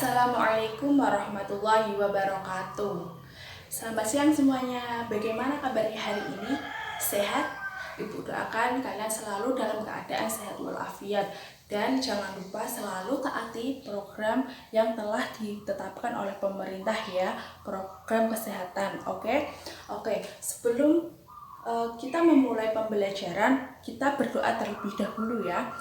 Assalamualaikum warahmatullahi wabarakatuh. Selamat siang semuanya. Bagaimana kabarnya hari ini? Sehat? Ibu doakan kalian selalu dalam keadaan sehat walafiat. Dan jangan lupa selalu taati program yang telah ditetapkan oleh pemerintah ya, program kesehatan. Oke. Sebelum kita memulai pembelajaran, kita berdoa terlebih dahulu ya.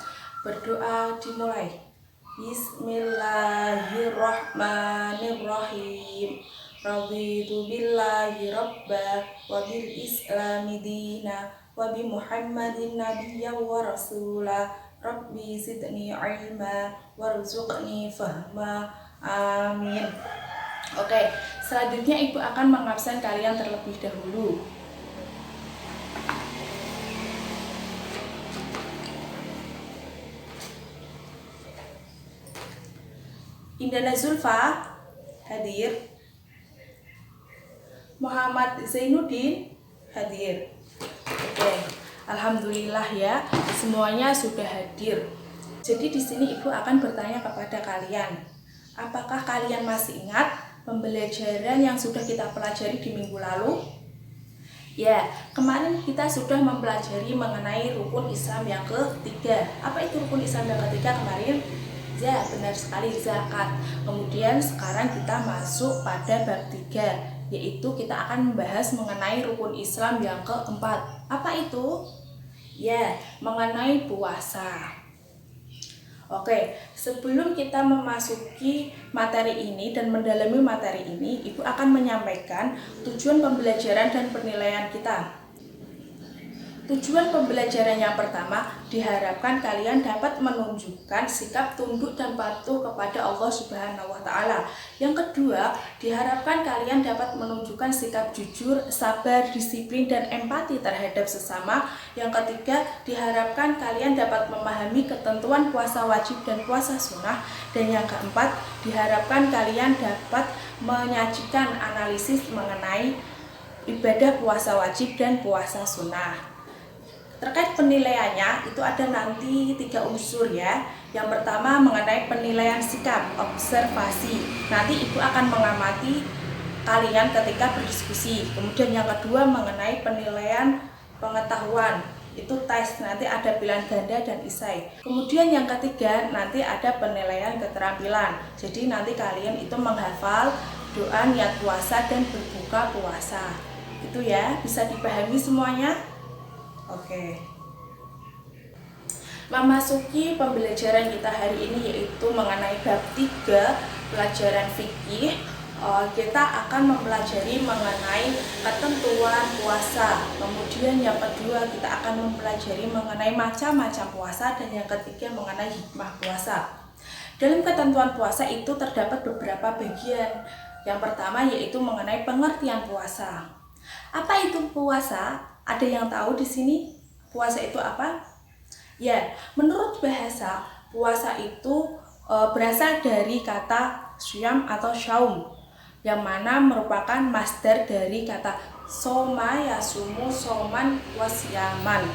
Berdoa dimulai. Bismillahirrahmanirrahim. Raditu billahi rabba wa bil islami dina wa bi Muhammadin nabiyya wa rasula. Rabbi zidni ilma warzuqni fahma. Amin. Oke, selanjutnya ibu akan mengabsen kalian terlebih dahulu. Indana Zulfa hadir. Muhammad Zainuddin hadir. Oke, alhamdulillah ya, semuanya sudah hadir. Jadi di sini ibu akan bertanya kepada kalian, apakah kalian masih ingat pembelajaran yang sudah kita pelajari di minggu lalu? Ya, kemarin kita sudah mempelajari mengenai rukun Islam yang ketiga. Apa itu rukun Islam yang ketiga kemarin? Ya, benar sekali, zakat. Kemudian sekarang kita masuk pada bab 3, yaitu kita akan membahas mengenai rukun Islam yang keempat. Apa itu? Ya, mengenai puasa. Oke, sebelum kita memasuki materi ini dan mendalami materi ini, ibu akan menyampaikan tujuan pembelajaran dan penilaian kita. Tujuan pembelajaran yang pertama, diharapkan kalian dapat menunjukkan sikap tunduk dan patuh kepada Allah Subhanahu wa Ta'ala. Yang kedua, diharapkan kalian dapat menunjukkan sikap jujur, sabar, disiplin, dan empati terhadap sesama. Yang ketiga, diharapkan kalian dapat memahami ketentuan puasa wajib dan puasa sunnah. Dan yang keempat, diharapkan kalian dapat menyajikan analisis mengenai ibadah puasa wajib dan puasa sunnah. Terkait penilaiannya, itu ada nanti 3 unsur ya. Yang pertama mengenai penilaian sikap, observasi. Nanti ibu akan mengamati kalian ketika berdiskusi. Kemudian yang kedua mengenai penilaian pengetahuan, itu tes, nanti ada pilihan ganda dan esai. Kemudian yang ketiga nanti ada penilaian keterampilan. Jadi nanti kalian itu menghafal doa niat puasa dan berbuka puasa. Itu ya, bisa dipahami semuanya? Oke. Memasuki pembelajaran kita hari ini yaitu mengenai bab 3 pelajaran fikih. Kita akan mempelajari mengenai ketentuan puasa. Kemudian yang kedua kita akan mempelajari mengenai macam-macam puasa, dan yang ketiga mengenai hikmah puasa. Dalam ketentuan puasa itu terdapat beberapa bagian. Yang pertama yaitu mengenai pengertian puasa. Apa itu puasa? Ada yang tahu di sini puasa itu apa? Ya, menurut bahasa, puasa itu berasal dari kata syam atau syaum, yang mana merupakan masdar dari kata soma yasumu soman wasyaman,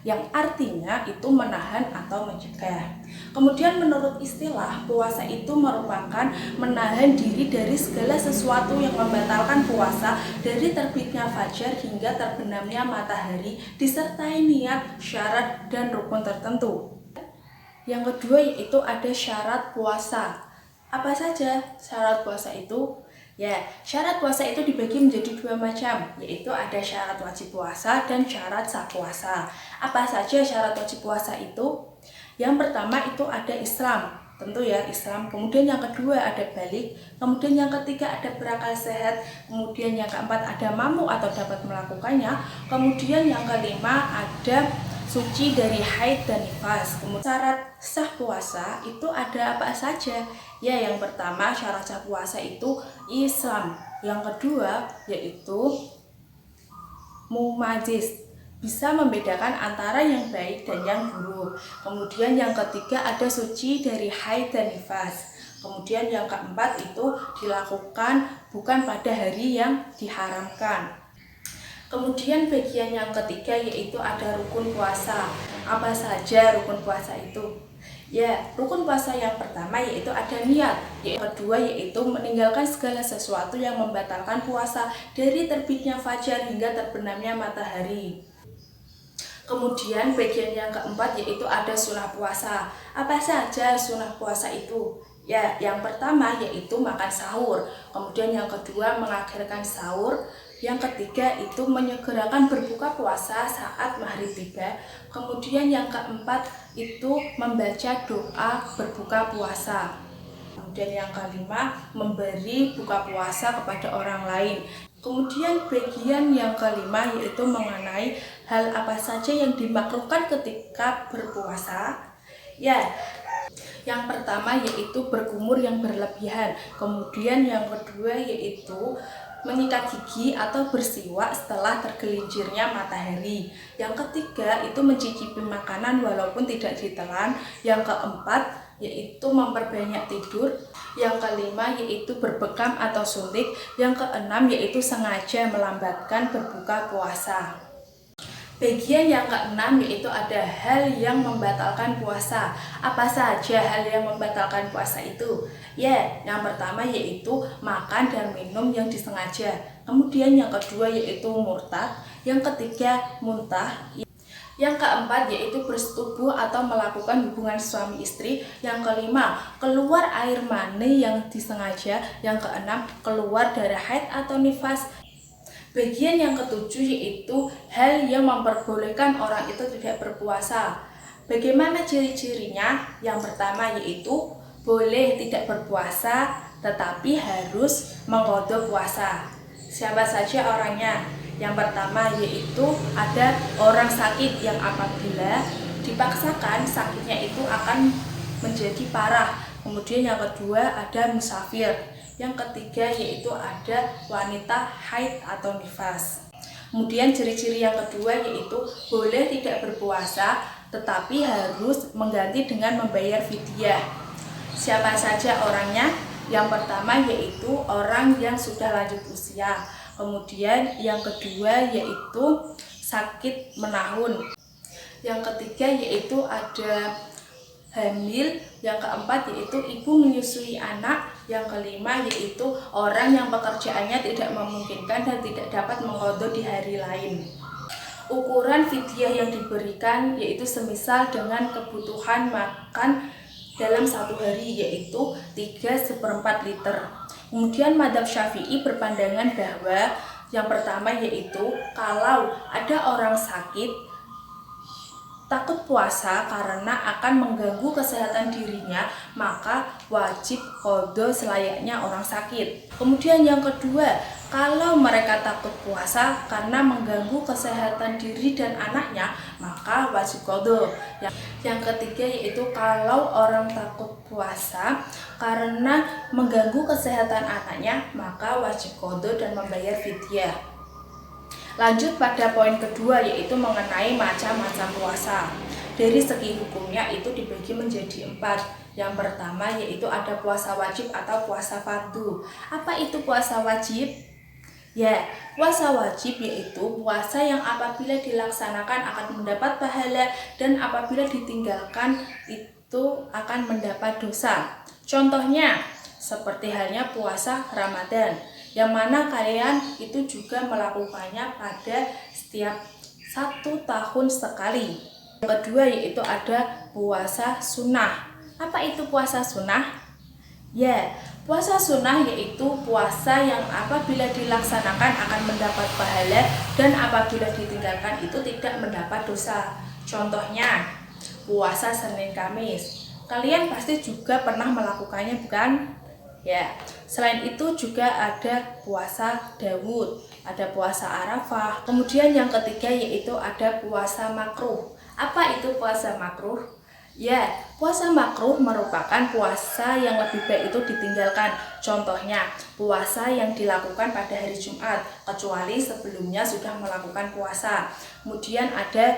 yang artinya itu menahan atau mencegah. Kemudian menurut istilah, puasa itu merupakan menahan diri dari segala sesuatu yang membatalkan puasa, dari terbitnya fajar hingga terbenamnya matahari, disertai niat, syarat, dan rukun tertentu. Yang kedua yaitu ada syarat puasa. Apa saja syarat puasa itu? Ya, syarat puasa itu dibagi menjadi 2 macam, yaitu ada syarat wajib puasa dan syarat sah puasa. Apa saja syarat wajib puasa itu? Yang pertama itu ada Islam, tentu ya Islam. Kemudian yang kedua ada balik. Kemudian yang ketiga ada berakal sehat. Kemudian yang keempat ada mampu atau dapat melakukannya. Kemudian yang kelima ada suci dari haid dan nifas. Kemudian syarat sah puasa itu ada apa saja? Ya, yang pertama syarat sah puasa itu Islam. Yang kedua yaitu mumajiz, bisa membedakan antara yang baik dan yang buruk. Kemudian yang ketiga ada suci dari haid dan nifas. Kemudian yang keempat itu dilakukan bukan pada hari yang diharamkan. Kemudian bagian yang ketiga yaitu ada rukun puasa. Apa saja rukun puasa itu? Ya, rukun puasa yang pertama yaitu ada niat. Yang kedua yaitu meninggalkan segala sesuatu yang membatalkan puasa dari terbitnya fajar hingga terbenamnya matahari. Kemudian bagian yang keempat yaitu ada sunnah puasa. Apa saja sunnah puasa itu? Ya, yang pertama yaitu makan sahur. Kemudian yang kedua mengakhirkan sahur. Yang ketiga itu menyegerakan berbuka puasa saat maghrib tiba. Kemudian yang keempat itu membaca doa berbuka puasa. Kemudian yang kelima memberi buka puasa kepada orang lain. Kemudian bagian yang kelima yaitu mengenai hal apa saja yang dimakruhkan ketika berpuasa. Ya, yang pertama yaitu berkumur yang berlebihan. Kemudian yang kedua yaitu menyikat gigi atau bersiwak setelah tergelincirnya matahari. Yang ketiga itu mencicipi makanan walaupun tidak ditelan. Yang keempat yaitu memperbanyak tidur. Yang kelima yaitu berbekam atau suntik. Yang keenam yaitu sengaja melambatkan berbuka puasa. Bagian yang keenam yaitu ada hal yang membatalkan puasa. Apa saja hal yang membatalkan puasa itu? Ya, yang pertama yaitu makan dan minum yang disengaja. Kemudian yang kedua yaitu murtad. Yang ketiga muntah. Yang keempat yaitu bersetubuh atau melakukan hubungan suami istri. Yang kelima keluar air mani yang disengaja. Yang keenam keluar darah haid atau nifas. Bagian yang ketujuh yaitu hal yang memperbolehkan orang itu tidak berpuasa. Bagaimana ciri-cirinya? Yang pertama yaitu boleh tidak berpuasa tetapi harus mengqadha puasa. Siapa saja orangnya? Yang pertama yaitu ada orang sakit yang apabila dipaksakan sakitnya itu akan menjadi parah. Kemudian yang kedua ada musafir. Yang ketiga yaitu ada wanita haid atau nifas. Kemudian ciri-ciri yang kedua yaitu boleh tidak berpuasa tetapi harus mengganti dengan membayar fidyah. Siapa saja orangnya? Yang pertama yaitu orang yang sudah lanjut usia. Kemudian yang kedua yaitu sakit menahun. Yang ketiga yaitu ada hamil. Yang keempat yaitu ibu menyusui anak. Yang kelima yaitu orang yang pekerjaannya tidak memungkinkan dan tidak dapat mengqadha di hari lain. Ukuran fidyah yang diberikan yaitu semisal dengan kebutuhan makan dalam satu hari yaitu 3/4 liter. Kemudian mazhab Syafi'i berpandangan bahwa yang pertama yaitu kalau ada orang sakit takut puasa karena akan mengganggu kesehatan dirinya, maka wajib qadha selayaknya orang sakit. Kemudian yang kedua, kalau mereka takut puasa karena mengganggu kesehatan diri dan anaknya, maka wajib qadha. Yang ketiga yaitu kalau orang takut puasa karena mengganggu kesehatan anaknya, maka wajib qadha dan membayar fidyah. Lanjut pada poin kedua yaitu mengenai macam-macam puasa. Dari segi hukumnya itu dibagi menjadi 4. Yang pertama yaitu ada puasa wajib atau puasa fardu. Apa itu puasa wajib? Ya, puasa wajib yaitu puasa yang apabila dilaksanakan akan mendapat pahala dan apabila ditinggalkan itu akan mendapat dosa. Contohnya seperti halnya puasa Ramadan, yang mana kalian itu juga melakukannya pada setiap 1 tahun sekali. Yang kedua yaitu ada puasa sunnah. Apa itu puasa sunnah? Ya, puasa sunnah yaitu puasa yang apabila dilaksanakan akan mendapat pahala dan apabila ditinggalkan itu tidak mendapat dosa. Contohnya puasa Senin Kamis. Kalian pasti juga pernah melakukannya, bukan? Ya, selain itu juga ada puasa Daud, ada puasa Arafah. Kemudian yang ketiga yaitu ada puasa makruh. Apa itu puasa makruh? Ya, puasa makruh merupakan puasa yang lebih baik itu ditinggalkan. Contohnya, puasa yang dilakukan pada hari Jumat, kecuali sebelumnya sudah melakukan puasa. Kemudian ada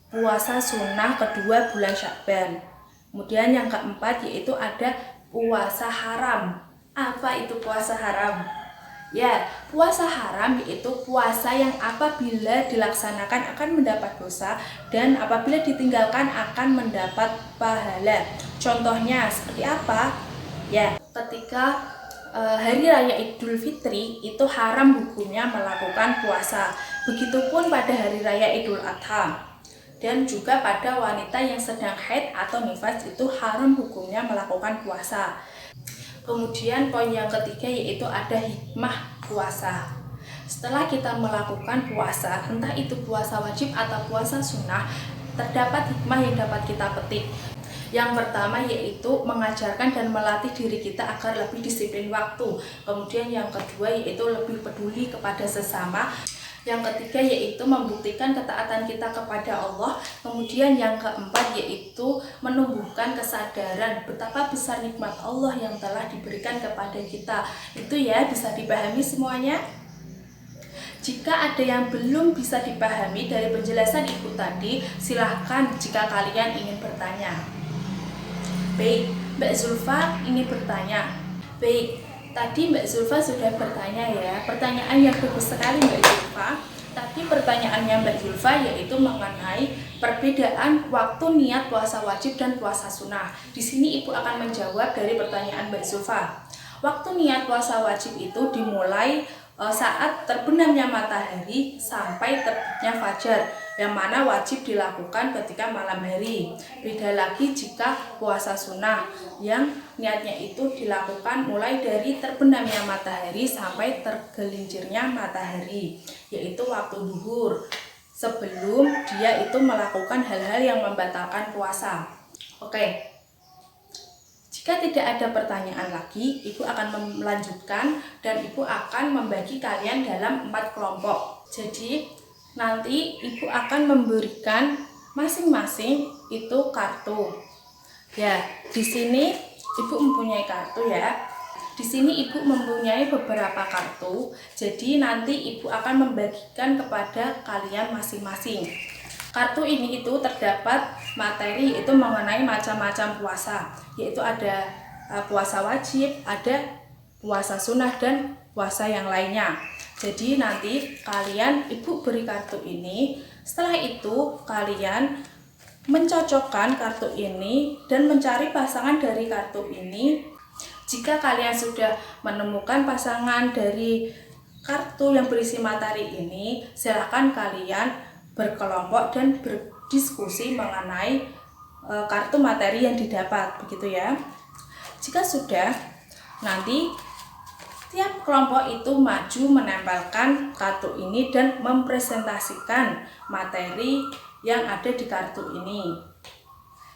puasa sunnah kedua bulan Sya'ban. Kemudian yang keempat yaitu ada puasa haram. Apa itu puasa haram? Ya, puasa haram yaitu puasa yang apabila dilaksanakan akan mendapat dosa dan apabila ditinggalkan akan mendapat pahala. Contohnya seperti apa? Ya, ketika hari raya Idul Fitri itu haram hukumnya melakukan puasa. Begitupun pada hari raya Idul Adha. Dan juga pada wanita yang sedang haid atau nifas itu haram hukumnya melakukan puasa. Kemudian poin yang ketiga yaitu ada hikmah puasa. Setelah kita melakukan puasa, entah itu puasa wajib atau puasa sunnah, terdapat hikmah yang dapat kita petik. Yang pertama yaitu mengajarkan dan melatih diri kita agar lebih disiplin waktu. Kemudian yang kedua yaitu lebih peduli kepada sesama. Yang ketiga yaitu membuktikan ketaatan kita kepada Allah. Kemudian yang keempat yaitu menumbuhkan kesadaran betapa besar nikmat Allah yang telah diberikan kepada kita. Itu ya, bisa dipahami semuanya? Jika ada yang belum bisa dipahami dari penjelasan Ibu tadi, silahkan jika kalian ingin bertanya. Baik, Mbak Zulfa ingin bertanya. Baik, tadi Mbak Zulfa sudah bertanya ya, pertanyaan yang bagus sekali Mbak Zulfa. Tadi pertanyaannya Mbak Zulfa yaitu mengenai perbedaan waktu niat puasa wajib dan puasa sunnah. Di sini Ibu akan menjawab dari pertanyaan Mbak Zulfa. Waktu niat puasa wajib itu dimulai saat terbenamnya matahari sampai terbitnya fajar, yang mana wajib dilakukan ketika malam hari. Beda lagi jika puasa sunnah yang niatnya itu dilakukan mulai dari terbenamnya matahari sampai tergelincirnya matahari, yaitu waktu zuhur, sebelum dia itu melakukan hal-hal yang membatalkan puasa. Oke. Jika tidak ada pertanyaan lagi, Ibu akan melanjutkan dan Ibu akan membagi kalian dalam 4 kelompok. Jadi nanti Ibu akan memberikan masing-masing itu kartu. Ya, di sini Ibu mempunyai kartu ya. Di sini Ibu mempunyai beberapa kartu. Jadi nanti Ibu akan membagikan kepada kalian masing-masing. Kartu ini itu terdapat materi itu mengenai macam-macam puasa, yaitu ada puasa wajib, ada puasa sunnah dan puasa yang lainnya. Jadi nanti kalian Ibu beri kartu ini, setelah itu kalian mencocokkan kartu ini dan mencari pasangan dari kartu ini. Jika kalian sudah menemukan pasangan dari kartu yang berisi materi ini, silakan kalian berkelompok dan berdiskusi mengenai kartu materi yang didapat, begitu ya. Jika sudah, nanti tiap kelompok itu maju menempelkan kartu ini dan mempresentasikan materi yang ada di kartu ini.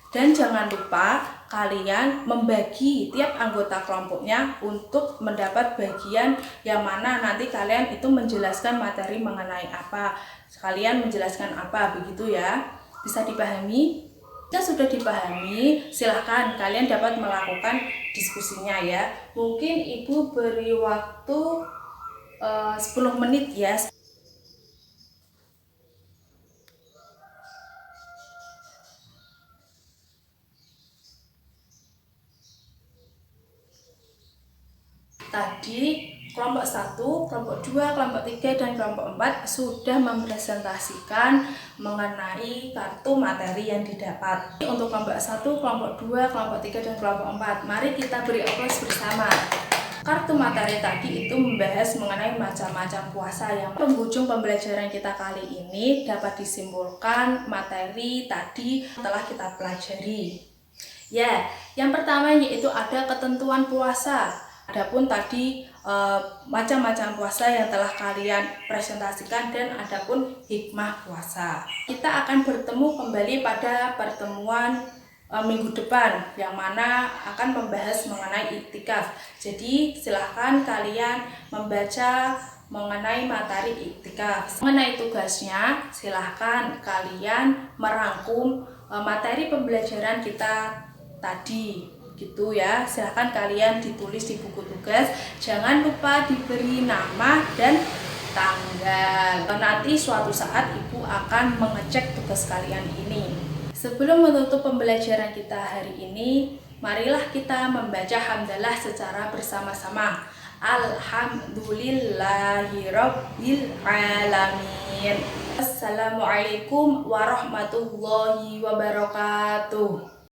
Dan jangan lupa kalian membagi tiap anggota kelompoknya untuk mendapat bagian yang mana nanti kalian itu menjelaskan materi mengenai apa. Kalian menjelaskan apa, begitu ya. Bisa dipahami? Jika sudah dipahami, silahkan kalian dapat melakukan diskusinya ya. Mungkin Ibu beri waktu 10 menit ya. Tadi kelompok 1, kelompok 2, kelompok 3, dan kelompok 4 sudah mempresentasikan mengenai kartu materi yang didapat. Untuk kelompok 1, kelompok 2, kelompok 3, dan kelompok 4, mari kita beri aplaus bersama. Kartu materi tadi itu membahas mengenai macam-macam puasa yang penghujung pembelajaran kita kali ini dapat disimpulkan materi tadi telah kita pelajari. Ya, yang pertama yaitu ada ketentuan puasa. Adapun tadi macam-macam puasa yang telah kalian presentasikan dan adapun hikmah puasa. Kita akan bertemu kembali pada pertemuan minggu depan yang mana akan membahas mengenai iktikaf. Jadi silahkan kalian membaca mengenai materi iktikaf. Mengenai tugasnya, silahkan kalian merangkum materi pembelajaran kita tadi. Gitu ya, silahkan kalian ditulis di buku tugas. Jangan lupa diberi nama dan tanggal. Nanti suatu saat Ibu akan mengecek tugas kalian ini. Sebelum menutup pembelajaran kita hari ini, marilah kita membaca hamdalah secara bersama-sama. Alhamdulillahirabbil alamin. Assalamualaikum warahmatullahi wabarakatuh.